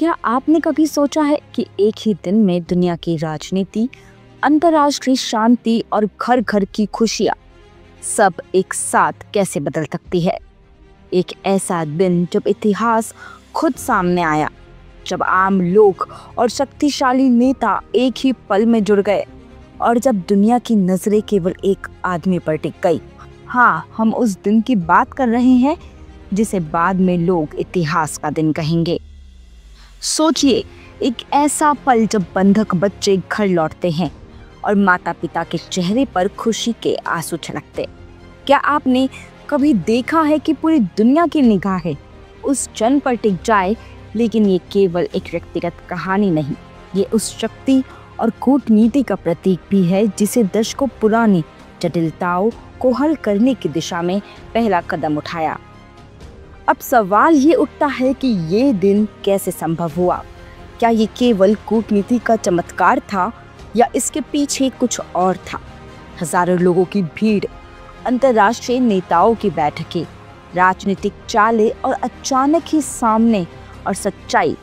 क्या आपने कभी सोचा है कि एक ही दिन में दुनिया की राजनीति, अंतर्राष्ट्रीय शांति और घर घर की खुशियां सब एक साथ कैसे बदल सकती है? एक ऐसा दिन जब इतिहास खुद सामने आया, जब आम लोग और शक्तिशाली नेता एक ही पल में जुड़ गए और जब दुनिया की नजरें केवल एक आदमी पर टिक गई। हाँ, हम उस दिन की बात कर रहे हैं जिसे बाद में लोग इतिहास का दिन कहेंगे। सोचिए, एक ऐसा पल जब बंधक बच्चे घर लौटते हैं और माता पिता के चेहरे पर खुशी के आंसू छलकते। क्या आपने कभी देखा है कि पूरी दुनिया की निगाहें उस क्षण पर टिक जाए? लेकिन ये केवल एक व्यक्तिगत कहानी नहीं, ये उस शक्ति और कूटनीति का प्रतीक भी है जिसे दशकों पुरानी जटिलताओं को हल करने की दिशा में पहला कदम उठाया। अब सवाल ये उठता है कि ये दिन कैसे संभव हुआ? क्या ये केवल कूटनीति का चमत्कार था या इसके पीछे कुछ और था? हजारों लोगों की भीड़, अंतर्राष्ट्रीय नेताओं की बैठकें, राजनीतिक चालें और अचानक ही सामने और सच्चाई,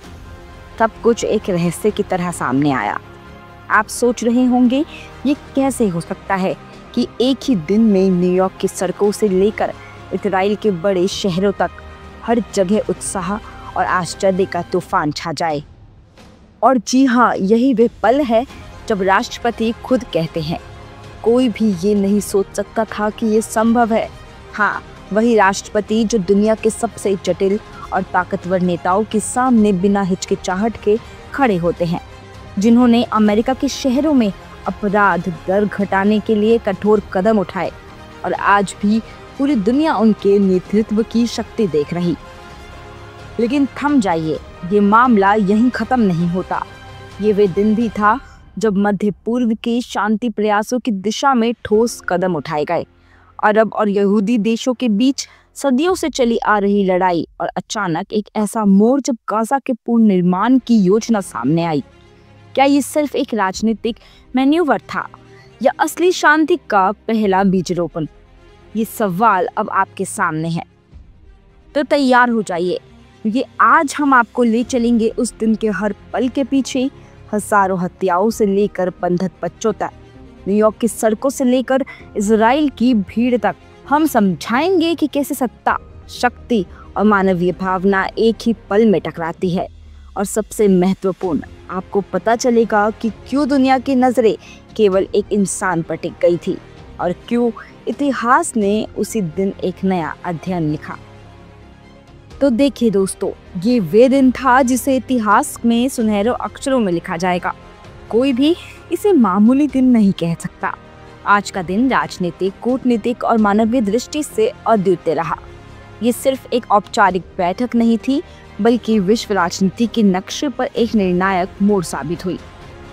सब कुछ एक रहस्य की तरह सामने आया। आप सोच रहे होंगे, ये कैसे हो सकता है कि एक ही दिन में न्यूयॉर्क की सड़कों से लेकर इजराइल के बड़े शहरों तक हर जगह उत्साह और आश्चर्य का तूफान छा जाए? और जी हाँ, यही वे पल है जब राष्ट्रपति खुद कहते हैं, कोई भी ये नहीं सोच सकता था कि ये संभव है। हाँ, वही राष्ट्रपति जो दुनिया के सबसे जटिल और ताकतवर नेताओं के सामने बिना हिचकिचाहट के खड़े होते हैं, जिन्होंने अमेरिका के शहरों में अपराध दर घटाने के लिए कठोर कदम उठाए और आज भी पूरी दुनिया उनके नेतृत्व की शक्ति देख रही। लेकिन थम जाइए, ये मामला यहीं खत्म नहीं होता। ये वे दिन भी था जब मध्य पूर्व के शांति प्रयासों की दिशा में ठोस कदम उठाए गए। अरब और यहूदी देशों के बीच सदियों से चली आ रही लड़ाई और अचानक एक ऐसा मोड़ जब गाजा के पुनर्निर्माण की योजना सामने आई। क्या ये सिर्फ एक राजनीतिक मैन्यूवर था या असली शांति का पहला बीज रोपण? ये सवाल अब आपके सामने है, तो तैयार हो जाइए, क्योंकि आज हम आपको ले चलेंगे उस दिन के हर पल के पीछे, हजारों हत्याओं से लेकर बंधक बच्चों तक, न्यूयॉर्क की सड़कों से लेकर इजराइल की भीड़ तक। हम समझाएंगे कि कैसे सत्ता, शक्ति और मानवीय भावना एक ही पल में टकराती है। और सबसे महत्वपूर्ण, आपको पता चलेगा कि क्यों दुनिया की नजरें केवल एक इंसान पर टिक गई थी और क्यों इतिहास ने उसी दिन एक नया अध्ययन लिखा। तो देखिए दोस्तों, ये वे दिन था जिसे इतिहास में सुनहरे अक्षरों में लिखा जाएगा। कोई भी इसे मामूली दिन नहीं कह सकता। आज का दिन राजनीतिक, कूटनीतिक और मानवीय दृष्टि से अद्वितीय रहा। ये सिर्फ एक औपचारिक बैठक नहीं थी, बल्कि विश्व राजनीति के नक्शे पर एक निर्णायक मोड़ साबित हुई।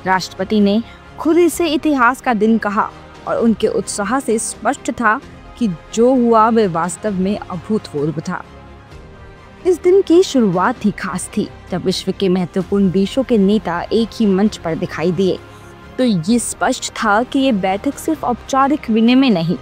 राष्ट्रपति ने खुद इसे इतिहास का दिन कहा और उनके उत्साह से स्पष्ट था कि जो हुआ वह वास्तव में अभूतपूर्व था। इस दिन की शुरुआत ही खास थी जब विश्व के महत्वपूर्ण देशों के नेता एक ही मंच पर दिखाई दिए। तो ये स्पष्ट था कि ये बैठक सिर्फ औपचारिक विनिमय नहीं,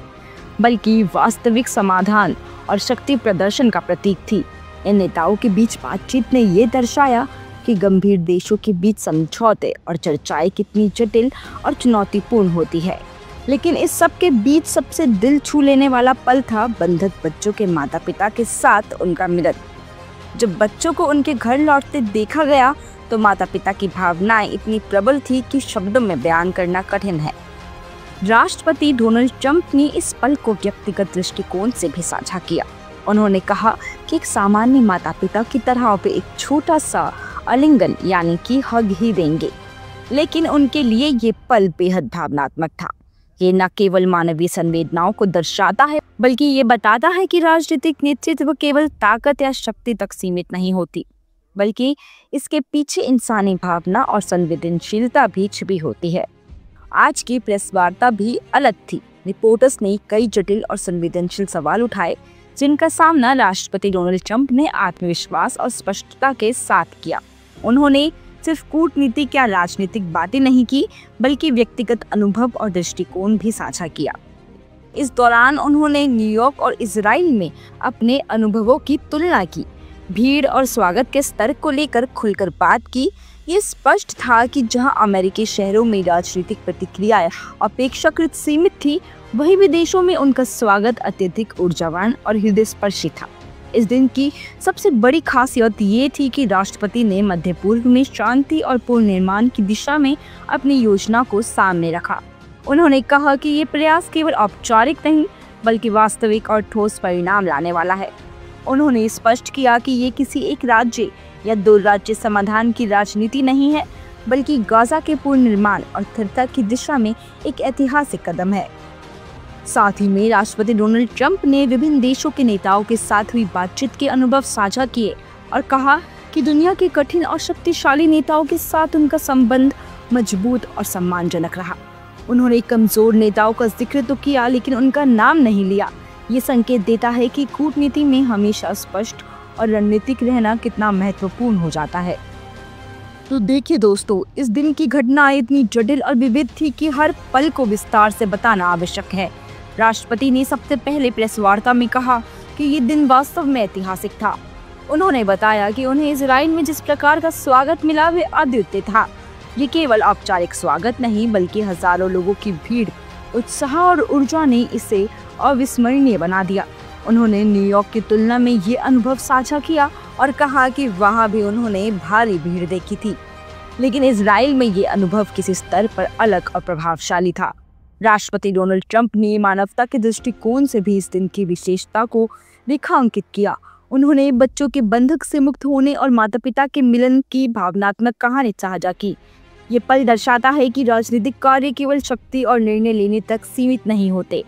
बल्कि वास्तविक समाधान और शक्ति प्रदर्शन का प्रतीक थी। इन नेताओं के बीच बातचीत ने ये दर्शाया कि गंभीर देशों के बीच समझौते और चर्चाएं कितनी जटिल और चुनौतीपूर्ण होती है। लेकिन इस सब के बीच सबसे दिल छू लेने वाला पल था बंधक बच्चों के माता पिता के साथ उनका मिलन। जब बच्चों को उनके घर लौटते देखा गया तो माता पिता की भावनाएं इतनी प्रबल थी कि शब्दों में बयान करना कठिन है। राष्ट्रपति डोनाल्ड ट्रंप ने इस पल को व्यक्तिगत दृष्टिकोण से भी साझा किया। उन्होंने कहा कि एक सामान्य माता पिता की तरह वे एक छोटा सा आलिंगन यानी कि हग ही देंगे, लेकिन उनके लिए ये पल बेहद भावनात्मक था। ये न केवल मानवीय संवेदनाओं को दर्शाता है, बल्कि ये बताता है कि राजनीतिक नेतृत्व केवल ताकत या शक्ति तक सीमित नहीं होती, बल्कि इसके पीछे इंसानी भावना और संवेदनशीलता भी छिपी होती है। आज की प्रेस वार्ता भी अलग थी। रिपोर्टर्स ने कई जटिल और संवेदनशील सवाल उठाए, जिनका सामना राष्ट्रपति डोनाल्ड ट्रंप ने आत्मविश्वास और स्पष्टता के साथ किया। उन्होंने सिर्फ कूटनीतिक या राजनीतिक बातें नहीं की, बल्कि व्यक्तिगत अनुभव और दृष्टिकोण भी साझा किया। इस दौरान उन्होंने न्यूयॉर्क और इजराइल में अपने अनुभवों की तुलना की, भीड़ और स्वागत के स्तर को लेकर खुलकर बात की। ये स्पष्ट था कि जहां अमेरिकी शहरों में राजनीतिक प्रतिक्रियाएं अपेक्षाकृत सीमित थी, वहीं विदेशों में उनका स्वागत अत्यधिक ऊर्जावान और हृदयस्पर्शी था। इस दिन की सबसे बड़ी खासियत ये थी कि राष्ट्रपति ने मध्य पूर्व में शांति और पुनर्निर्माण की दिशा में अपनी योजना को सामने रखा। उन्होंने कहा कि ये प्रयास केवल औपचारिक नहीं बल्कि वास्तविक और ठोस परिणाम लाने वाला है। उन्होंने स्पष्ट किया कि ये किसी एक राज्य या दो राज्य समाधान की राजनीति नहीं है, बल्कि गाजा के पुनर्निर्माण और स्थिरता की दिशा में एक ऐतिहासिक कदम है। साथ ही में राष्ट्रपति डोनाल्ड ट्रंप ने विभिन्न देशों के नेताओं के साथ हुई बातचीत के अनुभव साझा किए और कहा कि दुनिया के कठिन और शक्तिशाली नेताओं के साथ उनका संबंध मजबूत और सम्मानजनक रहा। उन्होंने कमजोर नेताओं का जिक्र तो किया, लेकिन उनका नाम नहीं लिया। ये संकेत देता है कि कूटनीति में हमेशा स्पष्ट और रणनीतिक रहना कितना महत्वपूर्ण हो जाता है। तो देखिए दोस्तों, इस दिन की घटना इतनी जटिल और विविध थी कि हर पल को विस्तार से बताना आवश्यक है। राष्ट्रपति ने सबसे पहले प्रेस वार्ता में कहा कि ये दिन वास्तव में ऐतिहासिक था। उन्होंने बताया कि उन्हें इजराइल में जिस प्रकार का स्वागत मिला वे अद्वितीय था। ये केवल औपचारिक स्वागत नहीं बल्कि हजारों लोगों की भीड़, उत्साह और ऊर्जा ने इसे अविस्मरणीय बना दिया। उन्होंने न्यूयॉर्क की तुलना में ये अनुभव साझा किया और कहा कि वहाँ भी उन्होंने भारी भीड़ देखी थी, लेकिन इजराइल में ये अनुभव किसी स्तर पर अलग और प्रभावशाली था। राष्ट्रपति डोनाल्ड ट्रंप ने मानवता के दृष्टिकोण से भी इस दिन की विशेषता को रेखांकित किया। उन्होंने बच्चों के बंधक से मुक्त होने और माता पिता के मिलन की भावनात्मक कहानी साझा की। ये पल दर्शाता है कि राजनीतिक कार्य केवल शक्ति और निर्णय लेने तक सीमित नहीं होते,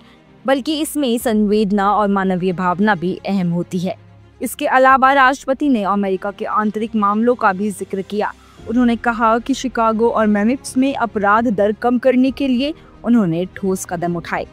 बल्कि इसमें संवेदना और मानवीय भावना भी अहम होती है। इसके अलावा राष्ट्रपति ने अमेरिका के आंतरिक मामलों का भी जिक्र किया। उन्होंने कहा कि शिकागो और मेम्फिस में अपराध दर कम करने के लिए उन्होंने ठोस कदम उठाए।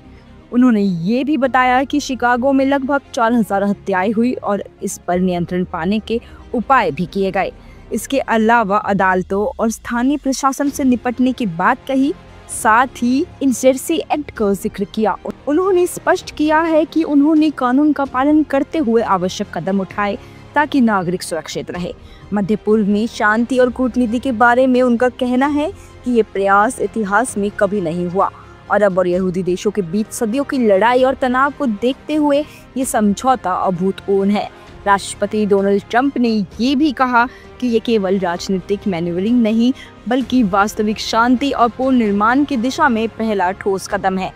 उन्होंने ये भी बताया कि शिकागो में लगभग 4000 हत्याएं हुई और इस पर नियंत्रण पाने के उपाय भी किए गए। इसके अलावा अदालतों और स्थानीय प्रशासन से निपटने की बात कही, साथ ही इंसर्जेंसी एक्ट का जिक्र किया। उन्होंने स्पष्ट किया है कि उन्होंने कानून का पालन करते हुए आवश्यक कदम उठाए ताकि नागरिक सुरक्षित रहे। मध्य पूर्व में शांति और कूटनीति के बारे में उनका कहना है कि ये प्रयास इतिहास में कभी नहीं हुआ। अरब और यहूदी देशों के बीच सदियों की लड़ाई और तनाव को देखते हुए ये समझौता अभूतपूर्व है। राष्ट्रपति डोनाल्ड ट्रंप ने ये भी कहा कि ये केवल राजनीतिक मैन्युवरिंग नहीं बल्कि वास्तविक शांति और पुनर्निर्माण की दिशा में पहला ठोस कदम है।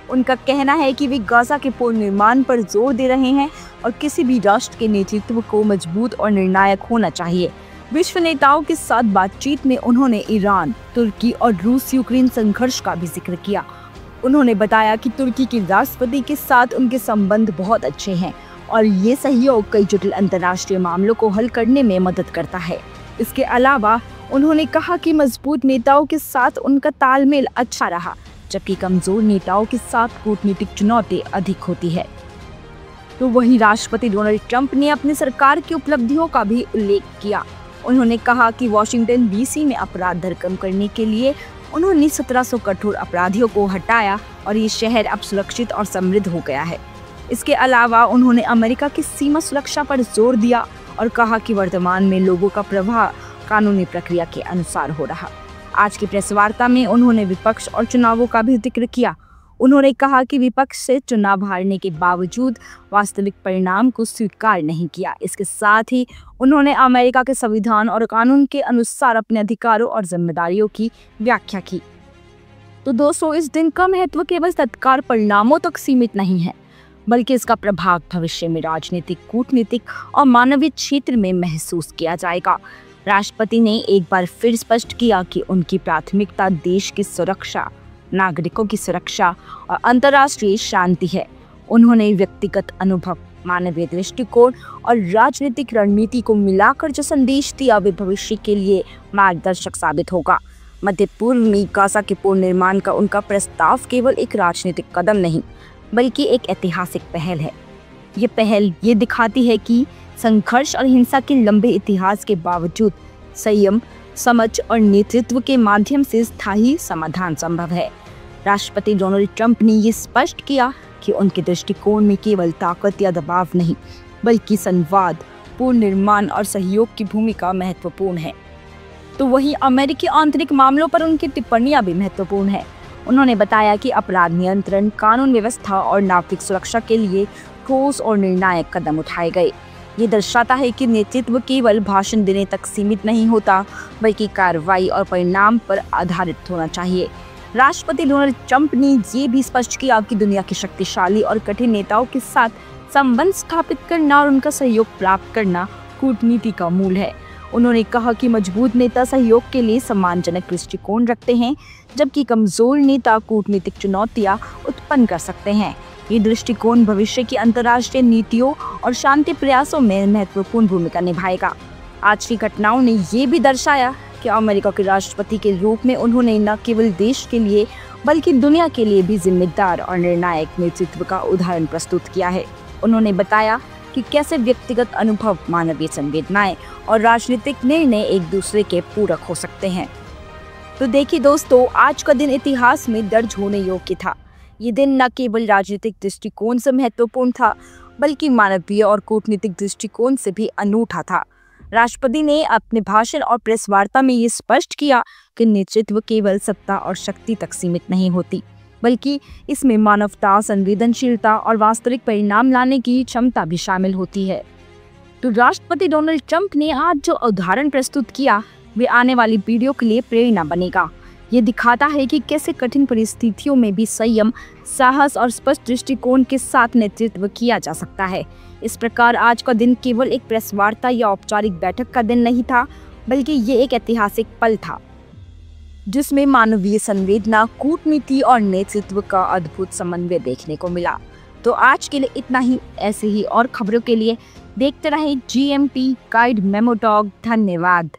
उनका कहना है कि वे गाजा के पुनर्निर्माण पर जोर दे रहे हैं और किसी भी राष्ट्र के नेतृत्व को मजबूत और निर्णायक होना चाहिए। विश्व नेताओं के साथ बातचीत में उन्होंने ईरान, तुर्की और रूस यूक्रेन संघर्ष का भी जिक्र किया। उन्होंने बताया कि तुर्की के राष्ट्रपति के साथ उनके संबंध बहुत अच्छे हैं और ये सहयोग कई जटिल अंतर्राष्ट्रीय मामलों को हल करने में मदद करता है। इसके अलावा उन्होंने कहा कि मजबूत नेताओं के साथ उनका तालमेल अच्छा रहा, जबकि कमजोर नेताओं के साथ कूटनीतिक चुनौती अधिक होती है। तो वहीं राष्ट्रपति डोनाल्ड ट्रंप ने अपनी सरकार की उपलब्धियों का भी उल्लेख किया। उन्होंने कहा कि वाशिंगटन डीसी में अपराध दर कम करने के लिए उन्होंने 1700 कठोर अपराधियों को हटाया और ये शहर अब सुरक्षित और समृद्ध हो गया है। इसके अलावा उन्होंने अमेरिका की सीमा सुरक्षा पर जोर दिया और कहा कि वर्तमान में लोगों का प्रवाह कानूनी प्रक्रिया के अनुसार हो रहा। आज की प्रेस वार्ता में उन्होंने विपक्ष और चुनावों का भी जिक्र किया। उन्होंने कहा कि विपक्ष से चुनाव हारने के बावजूद वास्तविक परिणाम को स्वीकार नहीं किया। इसके साथ ही उन्होंने अमेरिका के संविधान और कानून के अनुसार अपने अधिकारों और जिम्मेदारियों की व्याख्या की। तो दोस्तों, इस दिन का महत्व केवल तत्काल परिणामों तक सीमित नहीं है, बल्कि इसका प्रभाव भविष्य में राजनीतिक, कूटनीतिक और मानवीय क्षेत्र में महसूस किया जाएगा। राष्ट्रपति ने एक बार फिर स्पष्ट किया कि उनकी प्राथमिकता देश की सुरक्षा, नागरिकों की सुरक्षा और अंतर्राष्ट्रीय शांति है। उन्होंने व्यक्तिगत अनुभव, मानवीय दृष्टिकोण और राजनीतिक रणनीति को मिलाकर जो संदेश दिया वे भविष्य के लिए मार्गदर्शक साबित होगा। मध्य पूर्व में गाजा के पुनर्निर्माण का उनका प्रस्ताव केवल एक राजनीतिक कदम नहीं बल्कि एक ऐतिहासिक पहल है। ये पहल ये दिखाती है कि संघर्ष और हिंसा के लंबे इतिहास के बावजूद संयम, समझ और नेतृत्व के माध्यम से स्थायी समाधान संभव है। राष्ट्रपति डोनाल्ड ट्रंप ने ये स्पष्ट किया कि उनके दृष्टिकोण में केवल ताकत या दबाव नहीं बल्कि संवाद, शांतिपूर्ण निर्माण और सहयोग की भूमिका महत्वपूर्ण है। तो वहीं अमेरिकी आंतरिक मामलों पर उनकी टिप्पणियां भी महत्वपूर्ण है। उन्होंने बताया कि अपराध नियंत्रण, कानून व्यवस्था और नागरिक सुरक्षा के लिए ठोस और निर्णायक कदम उठाए गए। ये दर्शाता है कि नेतृत्व केवल भाषण देने तक सीमित नहीं होता, बल्कि कार्रवाई और परिणाम पर आधारित होना चाहिए। राष्ट्रपति डोनाल्ड ट्रंप ने ये भी स्पष्ट किया कि दुनिया के शक्तिशाली और कठिन नेताओं के साथ संबंध स्थापित करना और उनका सहयोग प्राप्त करना कूटनीति का मूल है। उन्होंने कहा कि मजबूत नेता सहयोग के लिए सम्मानजनक दृष्टिकोण रखते हैं, जबकि कमजोर नेता कूटनीतिक चुनौतियां उत्पन्न कर सकते हैं। ये दृष्टिकोण भविष्य की अंतर्राष्ट्रीय नीतियों और शांति प्रयासों में महत्वपूर्ण भूमिका निभाएगा। आज की घटनाओं ने ये भी दर्शाया कि अमेरिका के राष्ट्रपति के रूप में उन्होंने न केवल देश के लिए बल्कि दुनिया के लिए भी जिम्मेदार और निर्णायक नेतृत्व का उदाहरण प्रस्तुत किया है। उन्होंने बताया कि कैसे व्यक्तिगत अनुभव, मानवीय संवेदनाएं और राजनीतिक निर्णय एक दूसरे के पूरक हो सकते हैं। तो देखिए दोस्तों, आज का दिन इतिहास में दर्ज होने योग्य था। ये दिन न केवल राजनीतिक दृष्टिकोण से महत्वपूर्ण था, बल्कि मानवीय और कूटनीतिक दृष्टिकोण से भी अनूठा था। राष्ट्रपति ने अपने भाषण और प्रेस वार्ता में ये स्पष्ट किया कि नेतृत्व केवल सत्ता और शक्ति तक सीमित नहीं होती, बल्कि इसमें मानवता, संवेदनशीलता और वास्तविक परिणाम लाने की क्षमता भी शामिल होती है। तो राष्ट्रपति डोनाल्ड ट्रंप ने आज जो उदाहरण प्रस्तुत किया, वे आने वाली पीढ़ियों के लिए प्रेरणा बनेगा। ये दिखाता है कि कैसे कठिन परिस्थितियों में भी संयम, साहस और स्पष्ट दृष्टिकोण के साथ नेतृत्व किया जा सकता है। इस प्रकार आज का दिन केवल एक प्रेस वार्ता या औपचारिक बैठक का दिन नहीं था, बल्कि ये एक ऐतिहासिक पल था जिसमें मानवीय संवेदना, कूटनीति और नेतृत्व का अद्भुत समन्वय देखने को मिला। तो आज के लिए इतना ही। ऐसे ही और खबरों के लिए देखते रहें GMT गाइड मेमो टॉक। धन्यवाद।